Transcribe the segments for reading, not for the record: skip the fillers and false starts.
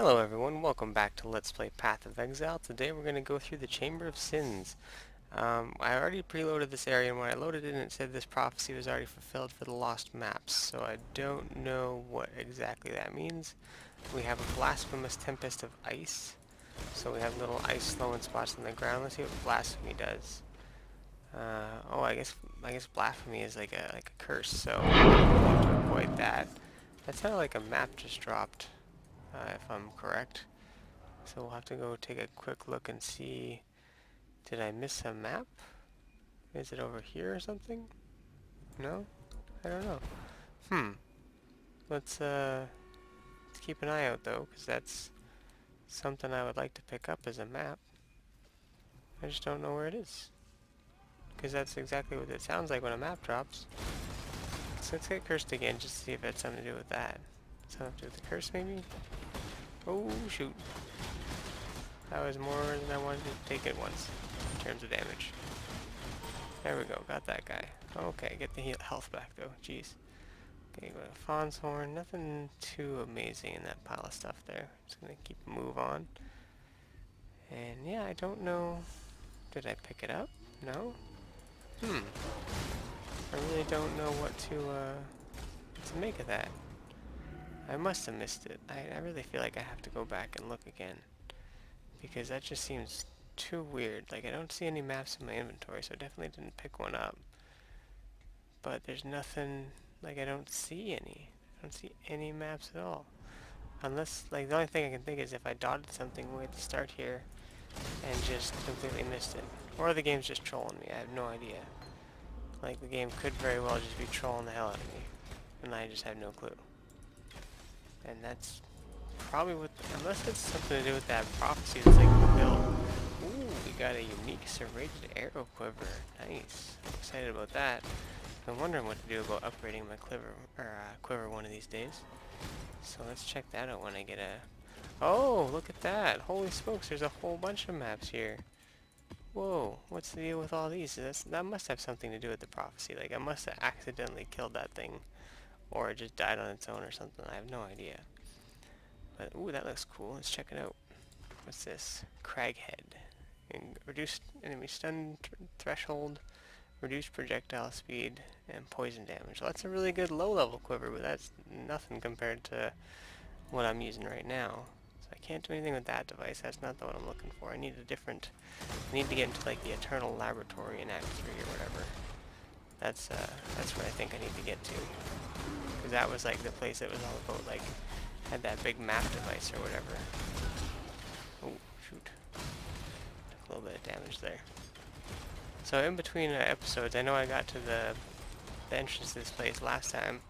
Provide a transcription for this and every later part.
Hello everyone, welcome back to Let's Play Path of Exile. Today we're going to go through the Chamber of Sins. I already preloaded this area, and when I loaded it it said this prophecy was already fulfilled for the lost maps, so I don't know what exactly that means. We have a blasphemous tempest of ice, so we have little ice slowing spots on the ground. Let's see what blasphemy does. Oh, I guess blasphemy is like a curse, so we have to avoid that. That sounded like a map just dropped, if I'm correct. So we'll have to go take a quick look and see, did I miss a map? Is it over here or something? No? I don't know. Let's keep an eye out though, because that's something I would like to pick up as a map. I just don't know where it is. Because that's exactly what it sounds like when a map drops. So let's get cursed again, just to see if it has something to do with that. Something to do with the curse maybe? Oh shoot. That was more than I wanted to take it once, in terms of damage. There we go, got that guy. Okay, get the health back though, jeez. Okay, go to Fawn's Horn, nothing too amazing in that pile of stuff there. Just gonna keep move on. And yeah, I don't know, did I pick it up? No? I really don't know what to make of that. I must have missed it. I really feel like I have to go back and look again, because that just seems too weird. Like, I don't see any maps in my inventory, so I definitely didn't pick one up. But there's nothing, like, I don't see any. I don't see any maps at all. Unless, like, the only thing I can think is if I dotted something way at the start here and just completely missed it. Or the game's just trolling me, I have no idea. Like, the game could very well just be trolling the hell out of me, and I just have no clue. And that's probably what, unless it's something to do with that prophecy that's like the build. Ooh, we got a unique serrated arrow quiver. Nice. I'm excited about that. I'm wondering what to do about upgrading my quiver one of these days. So let's check that out when I get a... Oh, look at that! Holy smokes, there's a whole bunch of maps here. Whoa, what's the deal with all these? That must have something to do with the prophecy. Like, I must have accidentally killed that thing, or it just died on its own or something. I have no idea. But, ooh, that looks cool. Let's check it out. What's this? Craghead. Reduced enemy stun threshold, reduced projectile speed, and poison damage. Well, that's a really good low-level quiver, but that's nothing compared to what I'm using right now. So I can't do anything with that device. That's not the one I'm looking for. I need a different... I need to get into, like, the Eternal Laboratory in Act 3 or whatever. That's where I think I need to get to. Because that was, like, the place that was all about, like, had that big map device or whatever. Oh, shoot. Took a little bit of damage there. So in between episodes, I know I got to the entrance to this place last time,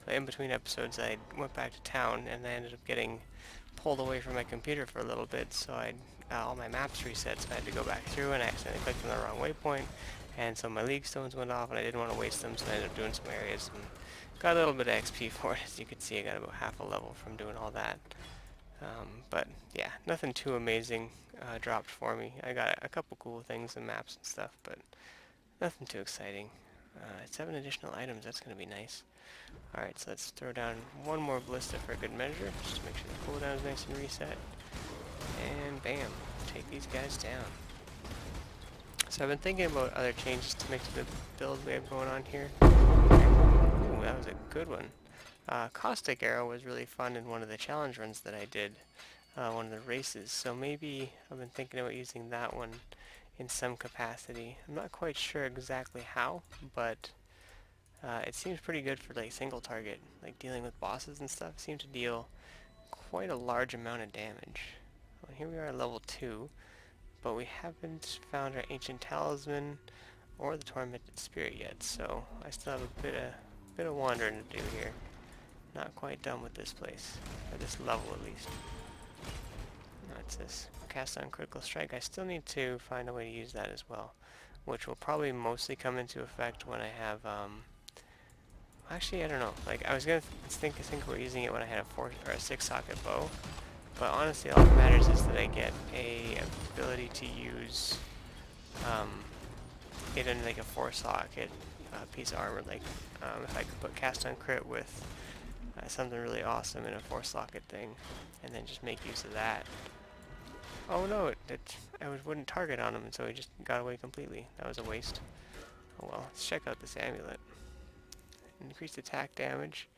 but in between episodes I went back to town and I ended up getting pulled away from my computer for a little bit, so all my maps reset, so I had to go back through and I accidentally clicked on the wrong waypoint, and so my league stones went off and I didn't want to waste them, so I ended up doing some areas and got a little bit of XP for it. As you can see, I got about half a level from doing all that. But yeah, nothing too amazing dropped for me. I got a couple cool things and maps and stuff, but nothing too exciting. 7 additional items, that's going to be nice. Alright, so let's throw down one more ballista for a good measure, just to make sure the cooldown is nice and reset. And bam, take these guys down. So I've been thinking about other changes to make to the build we have going on here. Ooh, that was a good one. Caustic Arrow was really fun in one of the challenge runs that I did, one of the races, so maybe I've been thinking about using that one in some capacity. I'm not quite sure exactly how, but it seems pretty good for like single target, like dealing with bosses and stuff. It seems to deal quite a large amount of damage. Well, here we are at level 2, but we haven't found our Ancient Talisman or the Tormented Spirit yet, so I still have a bit of wandering to do here. Not quite done with this place, at this level at least. What's this? Cast on Critical Strike. I still need to find a way to use that as well, which will probably mostly come into effect when I have, actually I don't know, like I was gonna think we're using it when I had a 4 or a 6-socket bow, but honestly all that matters is that I get a ability to use it in like a 4-socket piece of armor, like if I could put Cast on Crit with something really awesome in a force locket thing, and then just make use of that. Oh no, I wouldn't target on him, and so he just got away completely. That was a waste. Oh well, let's check out this amulet. Increased attack damage,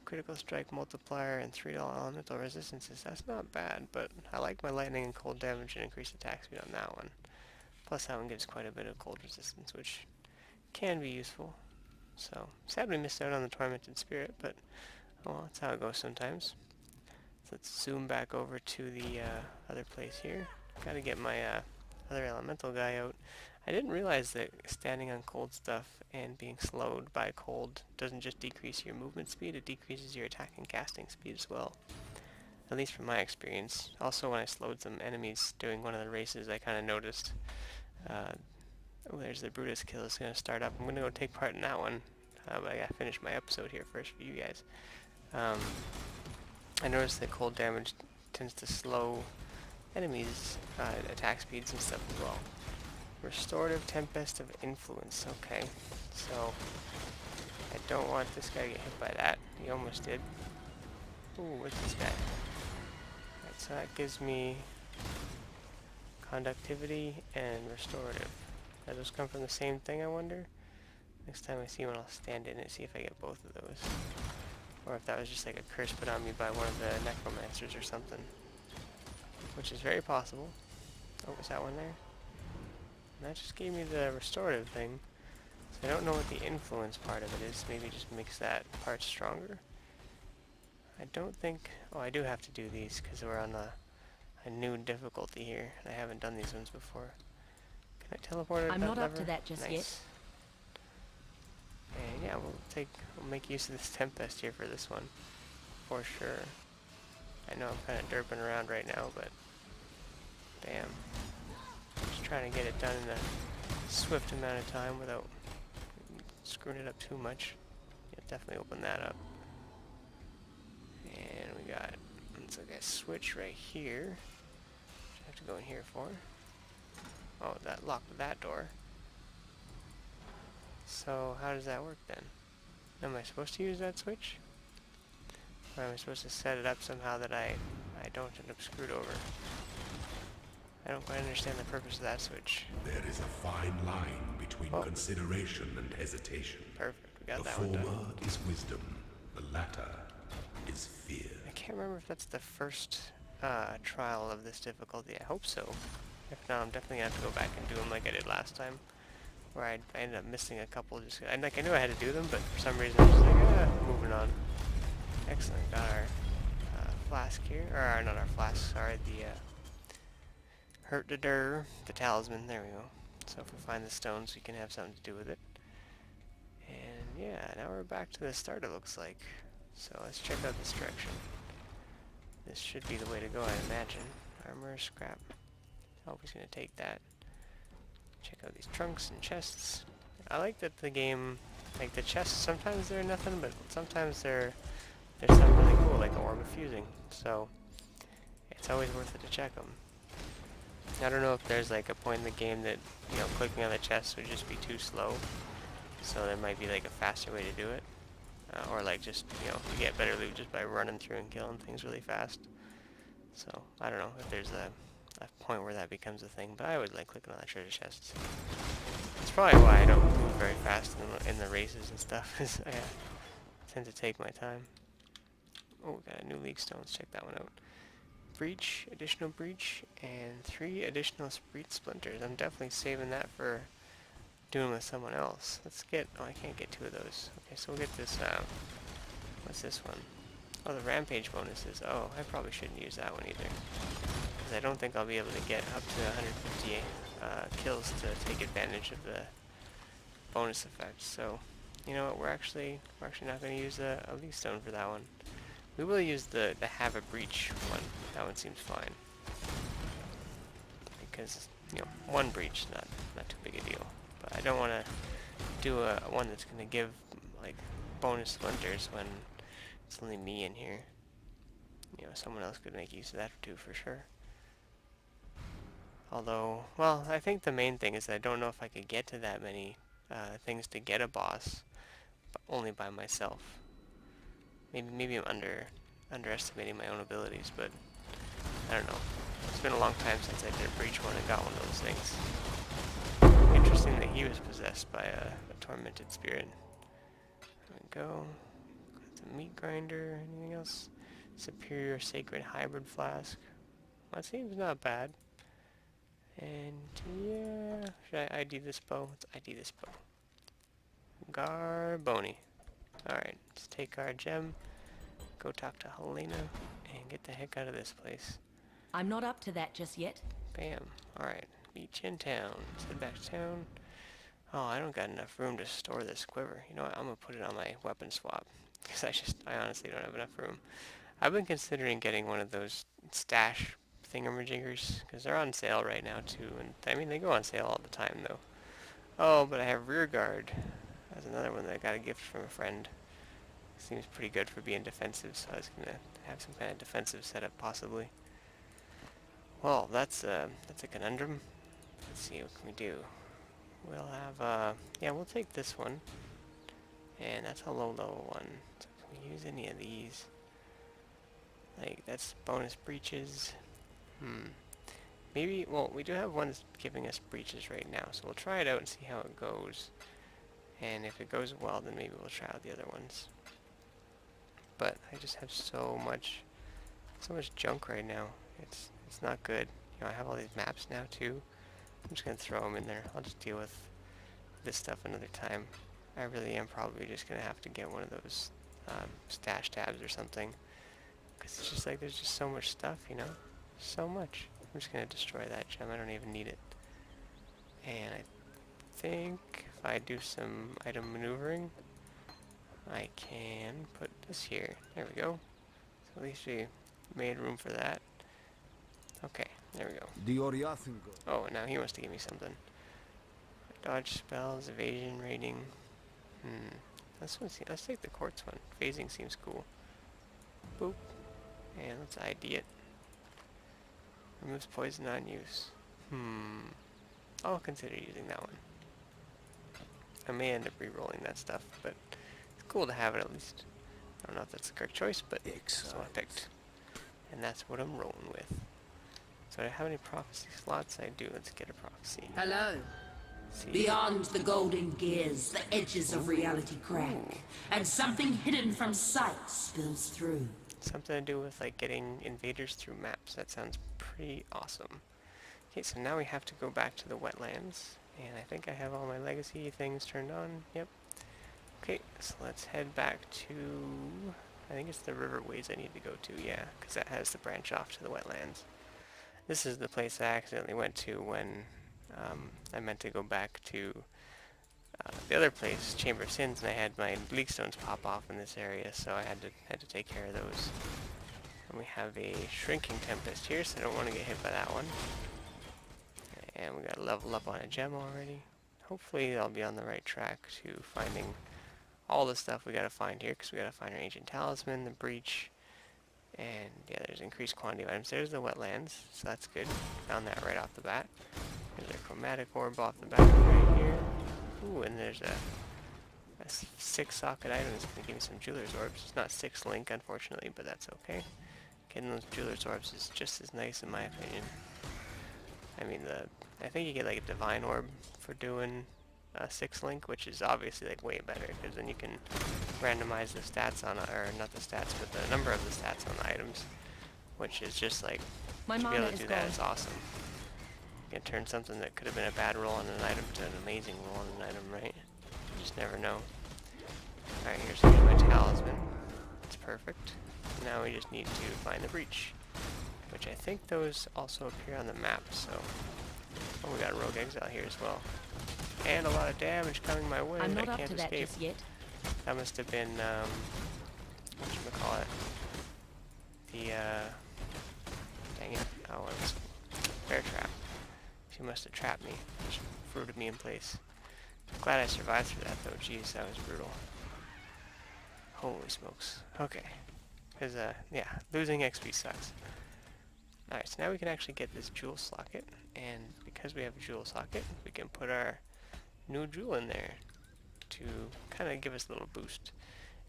critical strike multiplier, and 3 elemental resistances. That's not bad, but I like my lightning and cold damage and increased attack speed on that one. Plus that one gives quite a bit of cold resistance, which can be useful. So, sadly missed out on the Tormented Spirit, but oh well, that's how it goes sometimes. So let's zoom back over to the other place here. Gotta get my other elemental guy out. I didn't realize that standing on cold stuff and being slowed by cold doesn't just decrease your movement speed, it decreases your attack and casting speed as well. At least from my experience. Also, when I slowed some enemies doing one of the races, I kind of noticed. Oh, there's the Brutus kill. It's going to start up. I'm going to go take part in that one. But I got to finish my episode here first for you guys. I noticed that cold damage tends to slow enemies' attack speeds and stuff as well. Restorative Tempest of Influence. Okay, so I don't want this guy to get hit by that. He almost did. Ooh, what's this guy? Alright, so that gives me conductivity and restorative. Do those come from the same thing, I wonder? Next time I see one, I'll stand in it, see if I get both of those. Or if that was just like a curse put on me by one of the necromancers or something. Which is very possible. Oh, was that one there? And that just gave me the restorative thing. So I don't know what the influence part of it is. Maybe just makes that part stronger. I don't think... Oh, I do have to do these because we're on a new difficulty here. And I haven't done these ones before. Can I teleport it? I'm not up to that just yet. And yeah, we'll make use of this Tempest here for this one. For sure. I know I'm kind of derping around right now, but... Bam. Just trying to get it done in a swift amount of time without screwing it up too much. Yeah, definitely open that up. And we got, looks like a switch right here. Which I have to go in here for. Oh, that locked that door. So how does that work then? Am I supposed to use that switch? Or am I supposed to set it up somehow that I don't end up screwed over? I don't quite understand the purpose of that switch. There is a fine line between consideration and hesitation. Perfect, we got the that one done. The former is wisdom, the latter is fear. I can't remember if that's the first trial of this difficulty. I hope so. If not, I'm definitely going to have to go back and do them like I did last time. Where I ended up missing a couple just... I knew I had to do them, but for some reason I was just like, moving on. Excellent, got our flask here. Or, not our flask, sorry, the... the talisman, there we go. So if we find the stones, we can have something to do with it. And yeah, now we're back to the start, it looks like. So let's check out this direction. This should be the way to go, I imagine. Armor, scrap. Always gonna take that. Check out these trunks and chests. I like that the game, like the chests, sometimes they're nothing, but sometimes they're something really cool, like a orb of fusing. So it's always worth it to check them. I don't know if there's like a point in the game that, you know, clicking on the chest would just be too slow. So there might be like a faster way to do it. Or like just, you know, you get better loot just by running through and killing things really fast. So I don't know if there's a point where that becomes a thing, but I always like clicking on the treasure chests. It's probably why I don't move very fast in the races and stuff, is I tend to take my time. Oh, we got a new league stone, let's check that one out. Breach, additional breach, and 3 additional splinters. I'm definitely saving that for doing with someone else. Let's get, oh, I can't get 2 of those. Okay, so we'll get this, what's this one? Oh, the rampage bonuses. Oh, I probably shouldn't use that one either. I don't think I'll be able to get up to 150 kills to take advantage of the bonus effect. So, you know what? We're actually not going to use a leaf stone for that one. We will use the have a breach one. That one seems fine because, you know, 1 breach not too big a deal. But I don't want to do a one that's going to give like bonus splinters when it's only me in here. You know, someone else could make use of that too for sure. Although, well, I think the main thing is that I don't know if I could get to that many things to get a boss, but only by myself. Maybe I'm underestimating my own abilities, but I don't know. It's been a long time since I did a breach one and got one of those things. Interesting that he was possessed by a tormented spirit. There we go. Got the meat grinder. Anything else? Superior sacred hybrid flask. That seems not bad. And yeah, should I ID this bow? Let's ID this bow. Garboni. Alright, let's take our gem, go talk to Helena, and get the heck out of this place. I'm not up to that just yet. Bam. Alright, beach in town. Let's head back to town. Oh, I don't got enough room to store this quiver. You know what, I'm gonna put it on my weapon swap. Because I honestly don't have enough room. I've been considering getting one of those stash thingamajiggers, because they're on sale right now too, and I mean they go on sale all the time though. Oh, but I have rear guard. That's another one that I got a gift from a friend. Seems pretty good for being defensive, so I was gonna have some kind of defensive setup possibly. Well, that's a conundrum. Let's see, what can we do? We'll have yeah, we'll take this one, and that's a low level one. So can we use any of these? Like that's bonus breaches. Maybe, well, we do have one that's giving us breaches right now, so we'll try it out and see how it goes. And if it goes well, then maybe we'll try out the other ones. But I just have so much junk right now. It's not good. You know, I have all these maps now too. I'm just gonna throw them in there. I'll just deal with this stuff another time. I really am probably just gonna have to get one of those stash tabs or something. Because it's just like, there's just so much stuff, you know? So much. I'm just going to destroy that gem. I don't even need it. And I think if I do some item maneuvering, I can put this here. There we go. So at least we made room for that. Okay, there we go. Oh, and now he wants to give me something. Dodge spells, evasion rating. Let's take the quartz one. Phasing seems cool. Boop. And let's ID it. Removes poison on use. I'll consider using that one. I may end up re-rolling that stuff, but it's cool to have it at least. I don't know if that's the correct choice, but that's what I picked. And that's what I'm rolling with. So do I have any prophecy slots? I do. Let's get a prophecy. Hello. See. Beyond the golden gears, the edges of reality crack, and something hidden from sight spills through. Something to do with like getting invaders through maps. That sounds pretty awesome. Okay, so now we have to go back to the wetlands, and I think I have all my legacy things turned on. Yep. Okay, so let's head back to, I think it's the riverways I need to go to, yeah, because that has the branch off to the wetlands. This is the place I accidentally went to when I meant to go back to the other place, Chamber of Sins, and I had my leak stones pop off in this area, so I had to take care of those. And we have a shrinking tempest here, so I don't want to get hit by that one. And we got to level up on a gem already. Hopefully I'll be on the right track to finding all the stuff we got to find here, because we got to find our ancient talisman, the breach, and yeah, there's increased quantity of items. There's the wetlands, so that's good. Found that right off the bat. There's a chromatic orb off the bat right here. Ooh, and there's a 6-socket item that's going to give me some jeweler's orbs. It's not 6 link, unfortunately, but that's okay. Getting those jeweler's orbs is just as nice in my opinion. I mean, I think you get like a divine orb for doing 6 link, which is obviously like way better, because then you can randomize the stats on, or not the stats, but the number of the stats on the items, which is just like, My to be mana able to is do that gone. is awesome. You can turn something that could have been a bad roll on an item to an amazing roll on an item, right? You just never know. Alright, here's my talisman. It's perfect. Now we just need to find the breach, which I think those also appear on the map, so... Oh, we got a rogue exile here as well. And a lot of damage coming my way I'm that not I up can't to that escape. just yet. That must have been, whatchamacallit? The, dang it. Oh, it was bear trap. She must have trapped me. She fruited me in place. Glad I survived through that though. Jeez, that was brutal. Holy smokes. Okay. Because, yeah, losing XP sucks. Alright, so now we can actually get this jewel socket, and because we have a jewel socket, we can put our new jewel in there to kind of give us a little boost.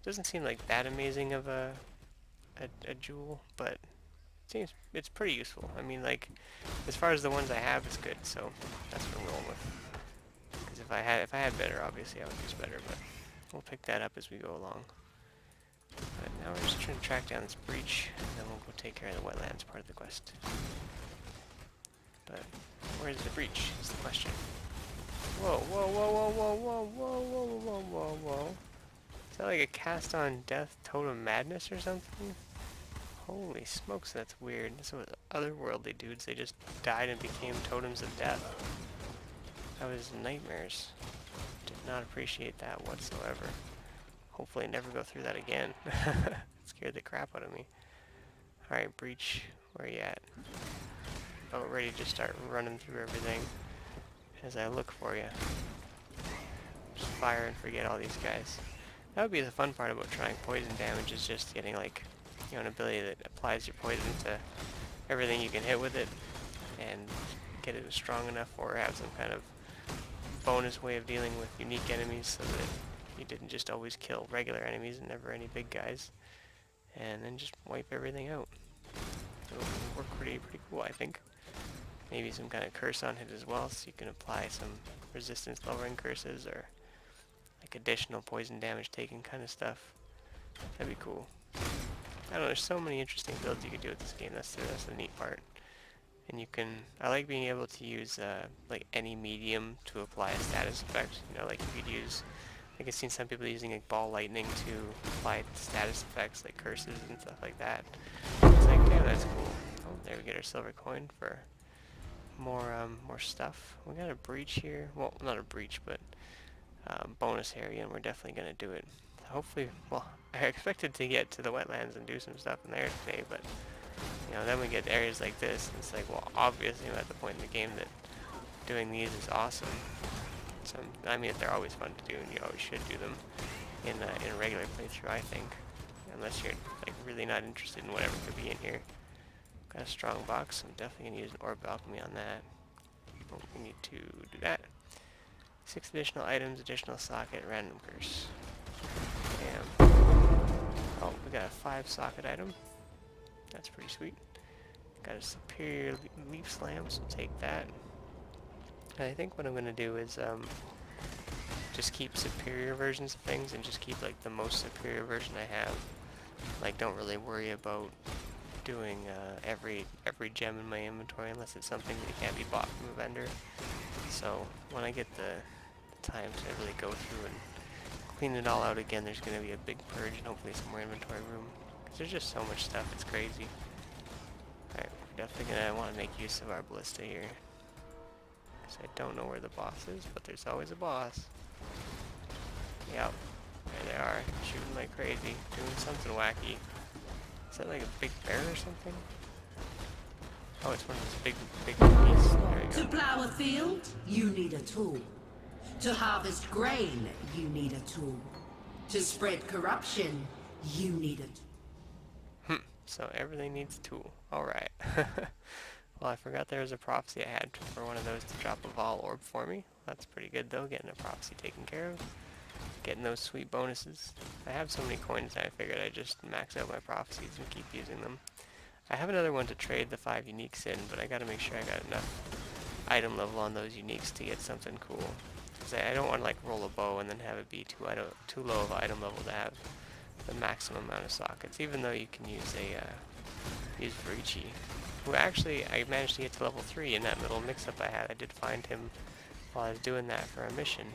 Doesn't seem like that amazing of a jewel, but seems it's pretty useful. I mean, like, as far as the ones I have, it's good, so that's what I'm rolling with. Because if I had better, obviously I would use better, but we'll pick that up as we go along. But now we're just trying to track down this breach, and then we'll go take care of the wetlands part of the quest. But where's the breach is the question. Whoa, whoa, whoa, whoa, whoa, whoa, whoa, whoa, whoa, whoa, whoa. Is that like a cast on death totem madness or something? Holy smokes, that's weird. This was otherworldly dudes. They just died and became totems of death. That was nightmares. Did not appreciate that whatsoever. Hopefully never go through that again. It scared the crap out of me. Alright, breach, where you at? Oh, ready to start running through everything as I look for you. Just fire and forget all these guys. That would be the fun part about trying poison damage, is just getting like, you know, an ability that applies your poison to everything you can hit with it, and get it strong enough, or have some kind of bonus way of dealing with unique enemies so that you didn't just always kill regular enemies and never any big guys, and then just wipe everything out. So it would work pretty cool, I think. Maybe some kind of curse on it as well, so you can apply some resistance lowering curses or like additional poison damage taking kind of stuff. That'd be cool. I don't know, there's so many interesting builds you could do with this game. That's the neat part. And you can, I like being able to use like any medium to apply a status effect. You know, like you could use, like I've seen some people using like ball lightning to apply status effects like curses and stuff like that. It's like, damn, that's cool. Oh, there we get our silver coin for more stuff. We got a breach here. Well, not a breach, but bonus area, and we're definitely gonna do it. Hopefully, well, I expected to get to the wetlands and do some stuff in there today, but you know, then we get areas like this, and it's like, well, obviously I'm at the point in the game that doing these is awesome. So, I mean, they're always fun to do, and you always should do them in a regular playthrough, I think, unless you're like really not interested in whatever could be in here. Got a strong box, so I'm definitely gonna use an orb alchemy on that. Oh, we need to do that. 6 additional items, additional socket, random curse. Damn. Oh, we got a 5 socket item. That's pretty sweet. Got a superior leaf slam, so take that. And I think what I'm gonna do is just keep superior versions of things, and just keep like the most superior version I have. Like, don't really worry about doing every gem in my inventory unless it's something that can't be bought from a vendor. So when I get the time to really go through and clean it all out again, there's going to be a big purge and hopefully some more inventory room. Because there's just so much stuff, it's crazy. Alright, we're definitely going to want to make use of our ballista here. Because I don't know where the boss is, but there's always a boss. Yep, there they are, shooting like crazy, doing something wacky. Is that like a big bear or something? Oh, it's one of those big monkeys. There you To go. plow a field, you need a tool. To harvest grain, you need a tool. To spread corruption, you need it. So everything needs a tool. Alright. Well, I forgot there was a prophecy I had for one of those to drop a Vol orb for me. That's pretty good though, getting a prophecy taken care of. Getting those sweet bonuses. I have so many coins that I figured I'd just max out my prophecies and keep using them. I have another one to trade the 5 uniques in, but I gotta make sure I got enough item level on those uniques to get something cool. Because I don't want to like roll a bow and then have it be too low of item level to have the maximum amount of sockets, even though you can use use Verici, who actually I managed to get to level 3 in that little mix-up I had. I did find him while I was doing that for a mission,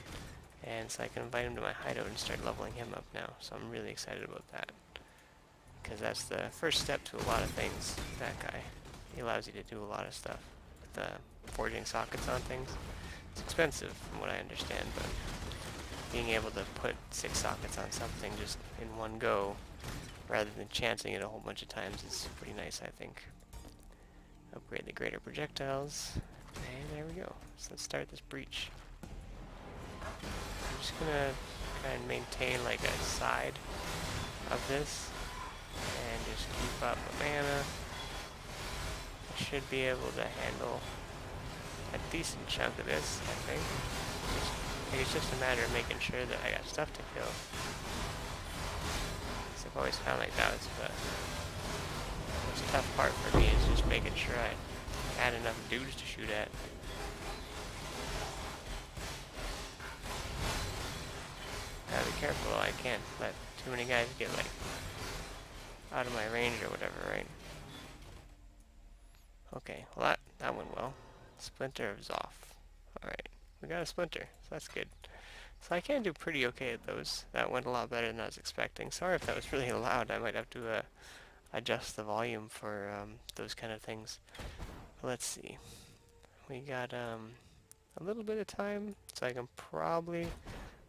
and so I can invite him to my hideout and start leveling him up now, so I'm really excited about that. Because that's the first step to a lot of things, that guy. He allows you to do a lot of stuff with forging sockets on things. It's expensive from what I understand, but being able to put 6 sockets on something just in one go, rather than chancing it a whole bunch of times, is pretty nice, I think. Upgrade the greater projectiles, and there we go. So let's start this breach. I'm just gonna try and maintain like a side of this, and just keep up my mana. I should be able to handle a decent chunk of this, I think. It's just a matter of making sure that I got stuff to kill. I've always found like that was the most tough part for me, is just making sure I had enough dudes to shoot at. Gotta be careful though, I can't let too many guys get like out of my range or whatever, right? Okay, well that went well. Splinter is off. Alright, we got a splinter, so that's good. So I can do pretty okay at those. That went a lot better than I was expecting. Sorry if that was really loud. I might have to adjust the volume for those kind of things. Let's see. We got a little bit of time, so I can probably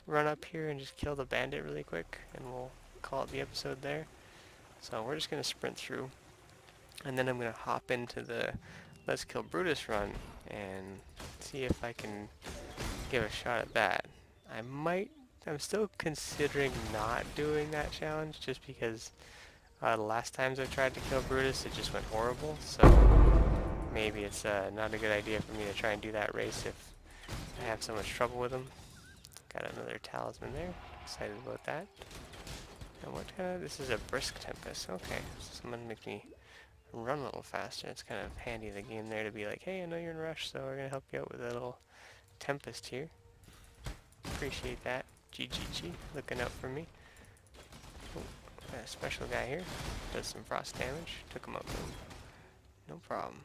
run up here and just kill the bandit really quick, and we'll call it the episode there. So we're just going to sprint through, and then I'm going to hop into the Let's Kill Brutus run and see if I can give a shot at that. I'm still considering not doing that challenge, just because the last times I tried to kill Brutus it just went horrible, so maybe it's not a good idea for me to try and do that race if I have so much trouble with him. Got another talisman there, excited about that. And what kind of, this is a brisk tempest, okay, so someone makes me run a little faster. It's kind of handy in the game there to be like, hey, I know you're in a rush, so we're going to help you out with a little tempest here. Appreciate that. GGG, looking out for me. Oh, got a special guy here. Does some frost damage. Took him out. No problem.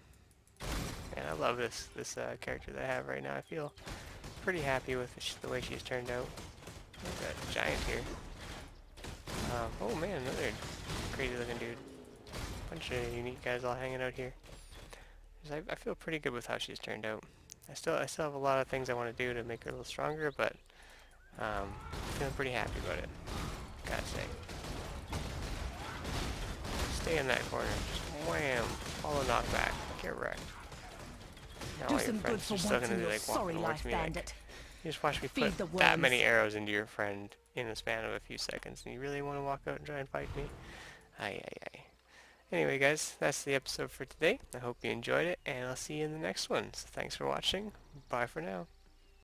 And I love this character that I have right now. I feel pretty happy with the way she's turned out. Got a giant here. Oh man, another crazy looking dude. Bunch of unique guys all hanging out here. I feel pretty good with how she's turned out. I still have a lot of things I want to do to make her a little stronger, but feeling pretty happy about it, gotta say. Stay in that corner, just wham, follow knockback, get wrecked. Now Do all your some good friends for are still once gonna in be your like sorry walking over life, to me like, bandit. you just watch me Feed put the that worms. many arrows into your friend in the span of a few seconds, and you really want to walk out and try and fight me? Aye, aye, aye. Anyway guys, that's the episode for today. I hope you enjoyed it, and I'll see you in the next one. So thanks for watching. Bye for now.